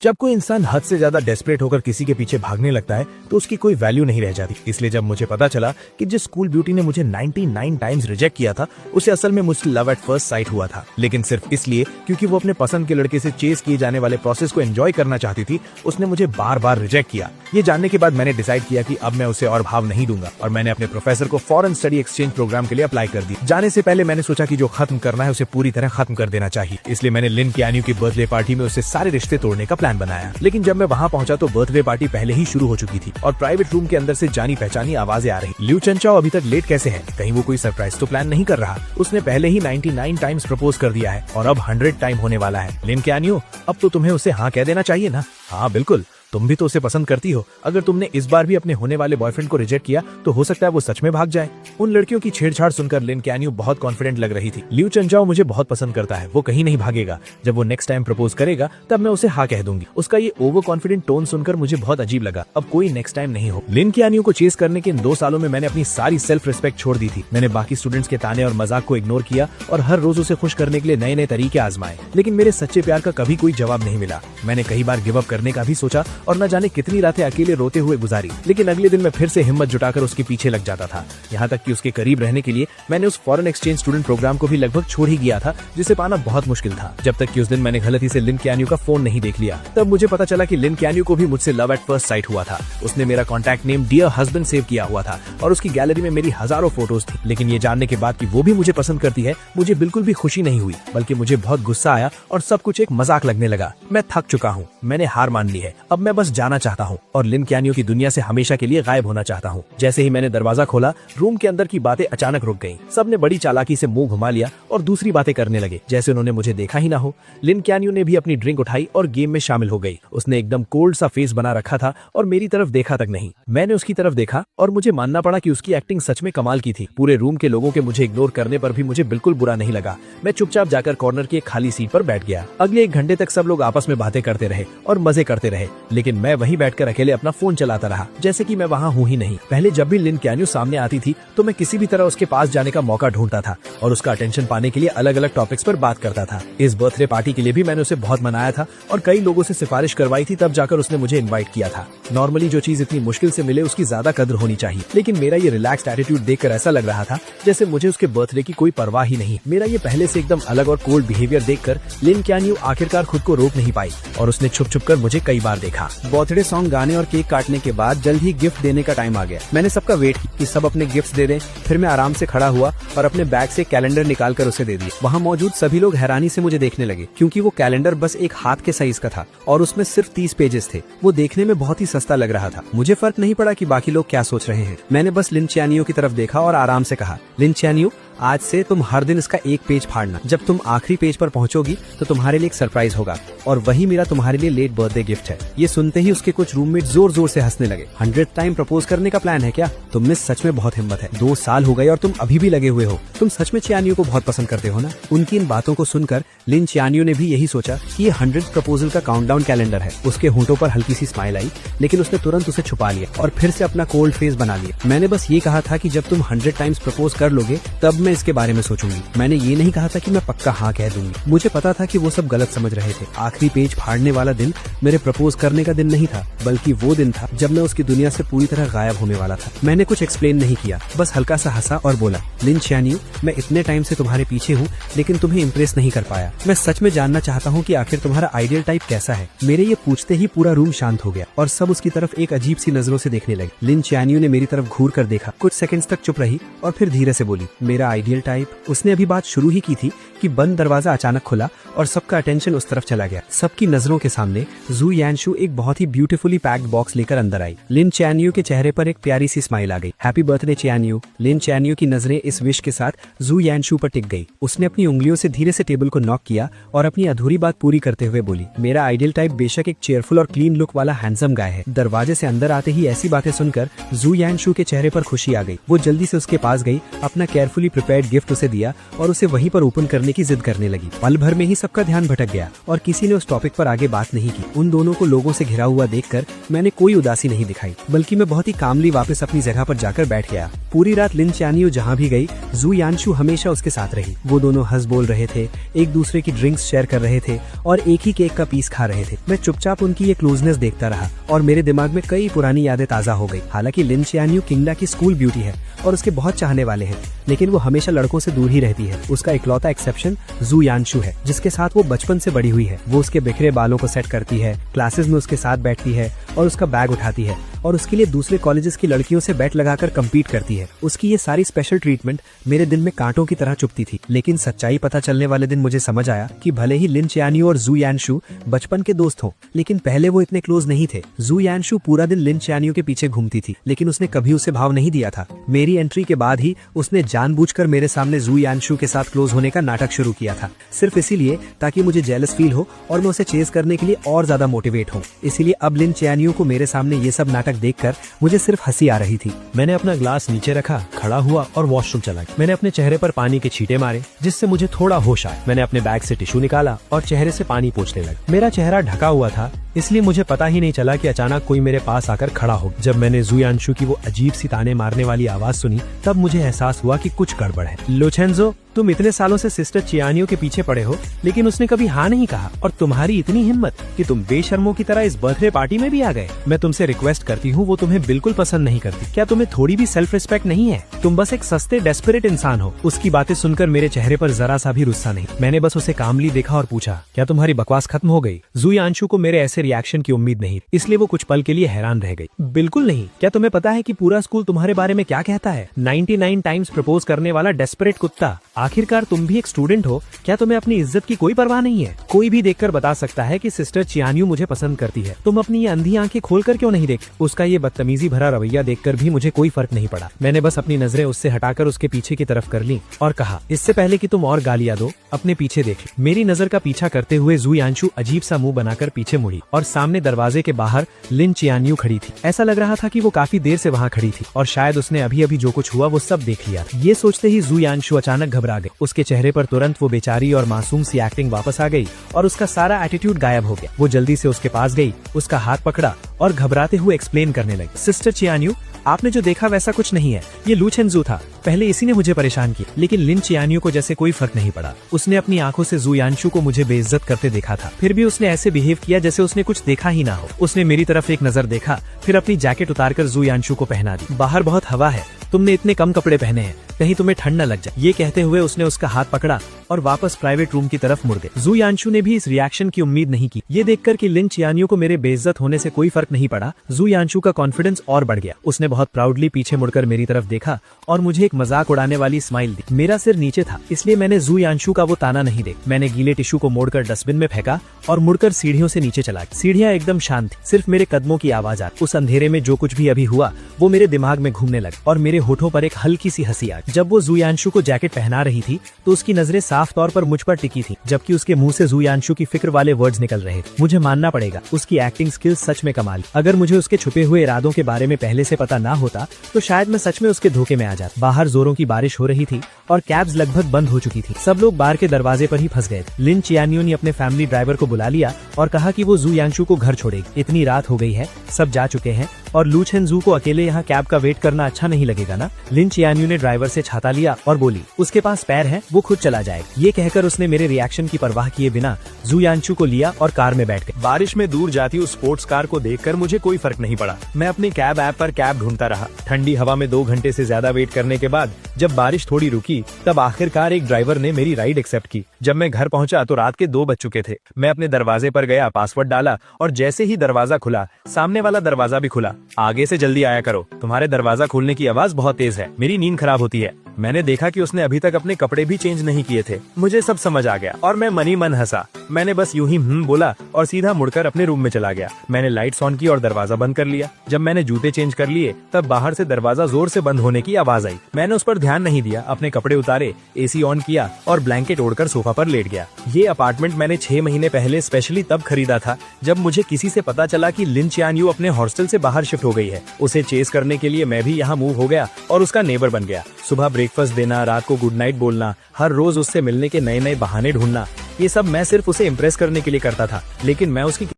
जब कोई इंसान हद से ज्यादा डेस्परेट होकर किसी के पीछे भागने लगता है तो उसकी कोई वैल्यू नहीं रह जाती। इसलिए जब मुझे पता चला कि जिस स्कूल ब्यूटी ने मुझे 99 टाइम्स रिजेक्ट किया था उसे असल में मुझसे लव एट फर्स्ट साइट हुआ था, लेकिन सिर्फ इसलिए क्योंकि वो अपने पसंद के लड़के से चेस किए जाने वाले प्रोसेस को एंजॉय करना चाहती थी, उसने मुझे बार बार रिजेक्ट किया। ये जानने के बाद मैंने डिसाइड किया कि अब मैं उसे और भाव नहीं दूंगा और मैंने अपने प्रोफेसर को फॉरेन स्टडी एक्सचेंज प्रोग्राम के लिए अप्लाई कर दी। जाने से पहले मैंने सोचा कि जो खत्म करना है उसे पूरी तरह खत्म कर देना चाहिए। इसलिए मैंने लिन कियान्यू की बर्थडे पार्टी में उससे सारे रिश्ते तोड़ने का प्लान बनाया। लेकिन जब मैं वहाँ पहुंचा तो बर्थडे पार्टी पहले ही शुरू हो चुकी थी और प्राइवेट रूम के अंदर से जानी पहचानी आवाजें आ रही। लिू चेनचाओ अभी तक लेट कैसे है? कहीं वो कोई सरप्राइज तो प्लान नहीं कर रहा? उसने पहले ही 99 टाइम्स प्रपोज कर दिया है और अब 100 टाइम होने वाला है। लिन कियान्यू, अब तो तुम्हें उसे हाँ कह देना चाहिए ना। हाँ बिल्कुल, तुम भी तो उसे पसंद करती हो। अगर तुमने इस बार भी अपने होने वाले बॉयफ्रेंड को रिजेक्ट किया तो हो सकता है वो सच में भाग जाए। उन लड़कियों की छेड़छाड़ सुनकर लिन कियान्यू बहुत कॉन्फिडेंट लग रही थी। लिू चेनचाओ मुझे बहुत पसंद करता है, वो कहीं नहीं भागेगा। जब वो नेक्स्ट टाइम प्रपोज करेगा तब मैं उसे हाँ कह दूंगी। उसका ये ओवर कॉन्फिडेंट टोन सुनकर मुझे बहुत अजीब लगा। अब कोई नेक्स्ट टाइम नहीं हो। लिन कियान्यू को चेस करने के इन 2 सालों में मैंने अपनी सारी सेल्फ रिस्पेक्ट छोड़ दी थी। मैंने बाकी स्टूडेंट्स के ताने और मजाक को इग्नोर किया और हर रोज उसे खुश करने के लिए नए नए तरीके आजमाए, लेकिन मेरे सच्चे प्यार का कभी कोई जवाब नहीं मिला। मैंने कई बार गिव अप करने का भी सोचा और न जाने कितनी रातें अकेले रोते हुए गुजारी, लेकिन अगले दिन मैं फिर से हिम्मत जुटाकर उसके पीछे लग जाता था। यहाँ तक कि उसके करीब रहने के लिए मैंने उस फॉरेन एक्सचेंज स्टूडेंट प्रोग्राम को भी लगभग छोड़ ही गया था, जिसे पाना बहुत मुश्किल था। जब तक कि उस दिन मैंने गलती से लिन कियान्यू का फोन नहीं देख लिया। तब मुझे पता चला कि लिन कियान्यू को भी मुझसे लव एट फर्स्ट साइट हुआ था। उसने मेरा contact name dear husband save किया हुआ था और उसकी गैलरी में मेरी हजारों फोटोज थी। लेकिन ये जानने के बाद कि वो भी मुझे पसंद करती है, मुझे बिल्कुल भी खुशी नहीं हुई, बल्कि मुझे बहुत गुस्सा आया और सब कुछ एक मजाक लगने लगा। मैं थक चुका हूँ, मैंने हार मान ली है। अब मैं बस जाना चाहता हूँ और लिन कियान्यू की दुनिया से हमेशा के लिए गायब होना चाहता हूँ। जैसे ही मैंने दरवाजा खोला, रूम के अंदर की बातें अचानक रुक गईं। सबने बड़ी चालाकी से मुंह घुमा लिया और दूसरी बातें करने लगे, जैसे उन्होंने मुझे देखा ही ना हो। लिन कियान्यू ने भी अपनी ड्रिंक उठाई और गेम में शामिल हो गई। उसने एकदम कोल्ड सा फेस बना रखा था और मेरी तरफ देखा तक नहीं। मैंने उसकी तरफ देखा और मुझे मानना पड़ा कि उसकी एक्टिंग सच में कमाल की थी। पूरे रूम के लोगों के मुझे इग्नोर करने पर भी मुझे बिल्कुल बुरा नहीं लगा। मैं चुपचाप जाकर कॉर्नर की एक खाली सीट पर बैठ गया। अगले 1 घंटे तक सब लोग आपस में बातें करते रहे और मजे करते रहे, लेकिन मैं वहीं बैठकर अकेले अपना फोन चलाता रहा, जैसे कि मैं वहाँ हूँ ही नहीं। पहले जब भी लिन कियान्यू सामने आती थी तो मैं किसी भी तरह उसके पास जाने का मौका ढूंढता था और उसका अटेंशन पाने के लिए अलग अलग टॉपिक्स पर बात करता था। इस बर्थडे पार्टी के लिए भी मैंने उसे बहुत मनाया था और कई लोगों से सिफारिश करवाई थी, तब जाकर उसने मुझे इनवाइट किया था। नॉर्मली जो चीज इतनी मुश्किल से मिले उसकी ज्यादा कदर होनी चाहिए, लेकिन मेरा ये रिलैक्स्ड एटीट्यूड देखकर ऐसा लग रहा था जैसे मुझे उसके बर्थडे की कोई परवाह ही नहीं। मेरा ये पहले से एकदम अलग और कोल्ड बिहेवियर देखकर लिन कियान्यू आखिरकार खुद को रोक नहीं पाई और उसने छुप छुप कर मुझे कई बार देखा। बर्थडे सॉन्ग गाने और केक काटने के बाद जल्द ही गिफ्ट देने का टाइम आ गया। मैंने सबका वेट किया कि सब अपने गिफ्ट्स दे दें। फिर मैं आराम से खड़ा हुआ और अपने बैग से कैलेंडर निकाल कर उसे दे दिया। वहाँ मौजूद सभी लोग हैरानी से मुझे देखने लगे, क्योंकि वो कैलेंडर बस एक हाथ के साइज का था और उसमें सिर्फ 30 पेजेस थे। वो देखने में बहुत ही सस्ता लग रहा था। मुझे फर्क नहीं पड़ा कि बाकी लोग क्या सोच रहे हैं। मैंने बस लिन कियान्यू की तरफ देखा और आराम से कहा, लिन कियान्यू, आज से तुम हर दिन इसका एक पेज फाड़ना। जब तुम आखिरी पेज पर पहुंचोगी तो तुम्हारे लिए एक सरप्राइज होगा और वही मेरा तुम्हारे लिए लेट बर्थडे गिफ्ट है। ये सुनते ही उसके कुछ रूममेट जोर जोर से हंसने लगे। 100 टाइम प्रपोज करने का प्लान है क्या? तुम में सच में बहुत हिम्मत है। 2 साल हो गए और तुम अभी भी लगे हुए हो। तुम सच में कियान्यू को बहुत पसंद करते हो ना? उनकी इन बातों को सुनकर लिन कियान्यू ने भी यही सोचा कि ये 100 प्रपोजल का काउंटडाउन कैलेंडर है। उसके होंठों पर हल्की सी स्माइल आई, लेकिन उसने तुरंत उसे छुपा लिया और फिर से अपना कोल्ड फेस बना लिया। मैंने बस ये कहा था कि जब तुम 100 टाइम्स प्रपोज कर लोगे तब मैं इसके बारे में सोचूंगी। मैंने ये नहीं कहा था कि मैं पक्का हाँ कह दूंगी। मुझे पता था कि वो सब गलत समझ रहे थे। आखिरी पेज फाड़ने वाला दिन मेरे प्रपोज करने का दिन नहीं था, बल्कि वो दिन था जब मैं उसकी दुनिया से पूरी तरह गायब होने वाला था। मैंने कुछ एक्सप्लेन नहीं किया, बस हल्का सा हंसा और बोला, लिन कियान्यू, मैं इतने टाइम से तुम्हारे पीछे हूँ, लेकिन तुम्हें इम्प्रेस नहीं कर पाया। मैं सच में जानना चाहता हूँ कि आखिर तुम्हारा आइडियल टाइप कैसा है। मेरे ये पूछते ही पूरा रूम शांत हो गया और सब उसकी तरफ एक अजीब सी नजरों से देखने लगे। लिन कियान्यू ने मेरी तरफ घूर कर देखा, कुछ सेकंड्स तक चुप रही और फिर धीरे से बोली, मेरा आइडियल टाइप। उसने अभी बात शुरू ही की थी कि बंद दरवाजा अचानक खुला और सबका अटेंशन उस तरफ चला गया। सबकी नजरों के सामने जू यानशु एक बहुत ही ब्यूटीफुली पैक्ड बॉक्स लेकर अंदर आई। लिन कियान्यू के चेहरे पर एक प्यारी सी स्माइल आ गई। Happy birthday कियान्यू। लिन कियान्यू की नजरें इस विश के साथ जू यानशु पर टिक गई। उसने अपनी उंगलियों से धीरे से टेबल को नॉक किया और अपनी अधूरी बात पूरी करते हुए बोली, मेरा आइडियल टाइप बेशक एक चेयरफुल और क्लीन लुक वाला हैंडसम गाय है। दरवाजे से अंदर आते ही ऐसी बातें सुनकर जू यानशु के चेहरे पर खुशी आ गई। वो जल्दी से उसके पास गई, अपना केयरफुली प्रिपेयर्ड गिफ्ट उसे दिया और उसे वहीं पर ओपन करने की जिद करने लगी। पल भर में ही सबका ध्यान भटक गया और किसी ने उस टॉपिक पर आगे बात नहीं की। उन दोनों को लोगों से घिरा हुआ देखकर मैंने कोई उदासी नहीं दिखाई, बल्कि मैं बहुत ही कामली वापस अपनी जगह पर जाकर बैठ गया। पूरी रात लिन च्यानियो जहाँ भी गई, जू यानशु हमेशा उसके साथ रही। वो दोनों हंस बोल रहे थे, एक दूसरे की ड्रिंक्स शेयर कर रहे थे और एक ही केक का पीस खा रहे थे। मैं चुपचाप उनकी ये क्लोजनेस देखता रहा और मेरे दिमाग में कई पुरानी यादें ताजा हो गई। हालांकि लिन च्यानियो किंगडा की स्कूल ब्यूटी है और उसके बहुत चाहने वाले हैं, लेकिन वो हमेशा लड़कों से दूर ही रहती है। उसका इकलौता एक्सेप्शन जू यानशु है, जिसके साथ वो बचपन से बड़ी हुई है। वो उसके बिखरे बालों को सेट करती है, क्लासेस में उसके साथ बैठती है और उसका बैग उठाती है और उसके लिए दूसरे कॉलेजेस की लड़कियों से बैट लगाकर कम्पीट करती है। उसकी ये सारी स्पेशल ट्रीटमेंट मेरे दिल में कांटों की तरह चुभती थी। लेकिन सच्चाई पता चलने वाले दिन मुझे समझ आया कि भले ही लिन च्यानियो और जू यानशु बचपन के दोस्त हो, लेकिन पहले वो इतने क्लोज नहीं थे। जू यानशु पूरा दिन लिन च्यानियो के पीछे घूमती थी, लेकिन उसने कभी उसे भाव नहीं दिया था। मेरी एंट्री के बाद ही उसने जानबूझकर मेरे सामने जू यानशु के साथ क्लोज होने का नाटक शुरू किया था, सिर्फ इसीलिए ताकि मुझे जेलस फील हो और मैं उसे चेज करने के लिए और ज्यादा मोटिवेट हूँ। इसीलिए अब लिन च्यानियो को मेरे सामने ये सब नाटक देखकर मुझे सिर्फ हंसी आ रही थी। मैंने अपना ग्लास नीचे रखा, खड़ा हुआ और वॉशरूम चला गया। मैंने अपने चेहरे पर पानी के छींटे मारे, जिससे मुझे थोड़ा होश आया। मैंने अपने बैग से टिश्यू निकाला और चेहरे से पानी पोंछने लगा। मेरा चेहरा ढका हुआ था, इसलिए मुझे पता ही नहीं चला कि अचानक कोई मेरे पास आकर खड़ा हो। जब मैंने जू यानशु की वो अजीब सी ताने मारने वाली आवाज सुनी, तब मुझे एहसास हुआ कि कुछ गड़बड़ है। लोचेंजो, तुम इतने सालों से सिस्टर चियानियो के पीछे पड़े हो, लेकिन उसने कभी हाँ नहीं कहा, और तुम्हारी इतनी हिम्मत कि तुम बेशर्मों की तरह इस बर्थडे पार्टी में भी आ गए। मैं तुमसे रिक्वेस्ट करती हूँ, वो तुम्हें बिल्कुल पसंद नहीं करती। क्या तुम्हें थोड़ी भी सेल्फ रिस्पेक्ट नहीं है? तुम बस एक सस्ते डेस्परेट इंसान हो। उसकी बातें सुनकर मेरे चेहरे पर जरा सा भी गुस्सा नहीं। मैंने बस उसे कामली देखा और पूछा, क्या तुम्हारी बकवास खत्म हो गई? जू यानशु को मेरे ऐसे रिएक्शन की उम्मीद नहीं, इसलिए वो कुछ पल के लिए हैरान रह गई। बिल्कुल नहीं। क्या तुम्हें पता है कि पूरा स्कूल तुम्हारे बारे में क्या कहता है? 99 टाइम्स प्रपोज करने वाला डेस्परेट कुत्ता। आखिरकार तुम भी एक स्टूडेंट हो, क्या तुम्हें अपनी इज्जत की कोई परवाह नहीं है? कोई भी देखकर बता सकता है कि सिस्टर चियानियो मुझे पसंद करती है। तुम अपनी ये अंधी आंखें खोलकर क्यों नहीं देखते? उसका ये बदतमीजी भरा रवैया देखकर भी मुझे कोई फर्क नहीं पड़ा। मैंने बस अपनी नजरें उससे हटाकर उसके पीछे की तरफ कर ली और कहा, इससे पहले कि तुम और गालियां दो, अपने पीछे देख लो। मेरी नजर का पीछा करते हुए जू यानशु अजीब सा मुंह बनाकर पीछे मुड़ी और सामने दरवाजे के बाहर लिन चियानियो खड़ी थी। ऐसा लग रहा था कि वो काफी देर से वहाँ खड़ी थी और शायद उसने अभी अभी जो कुछ हुआ वो सब देख लिया था। ये सोचते ही जू यानशु अचानक घबरा गई। उसके चेहरे पर तुरंत वो बेचारी और मासूम सी एक्टिंग वापस आ गई और उसका सारा एटीट्यूड गायब हो गया। वो जल्दी से उसके पास गई, उसका हाथ पकड़ा और घबराते हुए एक्सप्लेन करने लगी, सिस्टर चियानियो, आपने जो देखा वैसा कुछ नहीं है। ये लूचेंजू था। पहले इसी ने मुझे परेशान किया, लेकिन लिन चियानियो को जैसे कोई फर्क नहीं पड़ा। उसने अपनी आंखों से जू यानशु को मुझे बेइज्जत करते देखा था, फिर भी उसने ऐसे बिहेव किया जैसे उसने कुछ देखा ही ना हो। उसने मेरी तरफ एक नजर देखा, फिर अपनी जैकेट उतारकर जू यानशु को पहना दी। बाहर बहुत हवा है, तुमने इतने कम कपड़े पहने हैं, कहीं तुम्हें ठंड न लग जाए। ये कहते हुए उसने उसका हाथ पकड़ा और वापस प्राइवेट रूम की तरफ मुड़ गए। जू यानशु ने भी इस रिएक्शन की उम्मीद नहीं की। ये देखकर कि लिन चियानियो को मेरे बेइज्जत होने से कोई फर्क नहीं पड़ा, जू यानशु का कॉन्फिडेंस और बढ़ गया। उसने बहुत प्राउडली पीछे मुड़कर मेरी तरफ देखा और मुझे एक मजाक उड़ाने वाली स्माइल दी। मेरा सिर नीचे था, इसलिए मैंने जू यानशु का वो ताना नहीं देखा। मैंने गीले टिश्यू को मोड़कर डस्टबिन में फेंका और मुड़कर सीढ़ियों से नीचे चला गया। सीढ़ियां एकदम शांत थी, सिर्फ मेरे कदमों की आवाज आ रही। उस अंधेरे में जो कुछ भी अभी हुआ वो मेरे दिमाग में घूमने लगा और मेरे होठों पर एक हल्की सी हंसी आ गई। जब वो जू यानशु को जैकेट पहना रही थी तो उसकी नजरें साफ तौर पर मुझ पर टिकी थी, जबकि उसके मुंह से जू यानशु की फिक्र वाले वर्ड्स निकल रहे थे। मुझे मानना पड़ेगा, उसकी एक्टिंग स्किल्स सच में कमाल। अगर मुझे उसके छुपे हुए इरादों के बारे में पहले से पता ना होता तो शायद मैं सच में उसके धोखे में आ जाता। बाहर जोरों की बारिश हो रही थी और कैब्स लगभग बंद हो चुकी थी। सब लोग बार के दरवाजे पर ही फंस गए थे। लिन चियानियो ने अपने फैमिली ड्राइवर को बुला लिया और कहा कि वो जू यानशु को घर छोड़ेगी। इतनी रात हो गई है, सब जा चुके हैं और लूचेंजू को अकेले यहाँ कैब का वेट करना अच्छा नहीं लगेगा ना। लिन चियानियो ने ड्राइवर से छाता लिया और बोली, उसके पास पैर है, वो खुद चला जाएगा। ये कहकर उसने मेरे रिएक्शन की परवाह किए बिना जू यानशु को लिया और कार में बैठ गए। बारिश में दूर जाती उस स्पोर्ट्स कार को देखकर मुझे कोई फर्क नहीं पड़ा। मैं अपने कैब ऐप पर कैब ढूंढता रहा। ठंडी हवा में 2 घंटे से ज्यादा वेट करने के बाद जब बारिश थोड़ी रुकी, तब आखिरकार एक ड्राइवर ने मेरी राइड एक्सेप्ट की। जब मैं घर पहुंचा तो रात के 2 बज चुके थे। मैं अपने दरवाजे पर गया, पासवर्ड डाला और जैसे ही दरवाजा खुला, सामने वाला दरवाजा भी खुला। आगे से जल्दी आया करो, तुम्हारे दरवाजा खोलने की आवाज बहुत तेज है, मेरी नींद खराब होती है। मैंने देखा कि उसने अभी तक अपने कपड़े भी चेंज नहीं किए थे। मुझे सब समझ आ गया और मैं मनी मन हंसा। मैंने बस यूं ही बोला और सीधा मुड़कर अपने रूम में चला गया। मैंने लाइट्स ऑन की और दरवाजा बंद कर लिया। जब मैंने जूते चेंज कर लिए तब बाहर से दरवाजा जोर से बंद होने की आवाज आई। मैंने उस पर ध्यान नहीं दिया, अपने कपड़े उतारे, एसी ऑन किया और ब्लैंकेट ओढ़कर सोफा पर लेट गया। ये अपार्टमेंट मैंने 6 महीने पहले स्पेशली तब खरीदा था जब मुझे किसी से पता चला कि लिन चियानियो अपने हॉस्टल से बाहर शिफ्ट हो गई है। उसे चेस करने के लिए मैं भी यहाँ मूव हो गया और उसका नेबर बन गया। सुबह ब्रेकफास्ट देना, रात को गुड नाइट बोलना, हर रोज उससे मिलने के नए नए बहाने ढूंढना, ये सब मैं सिर्फ उसे इम्प्रेस करने के लिए करता था। लेकिन मैं उसकी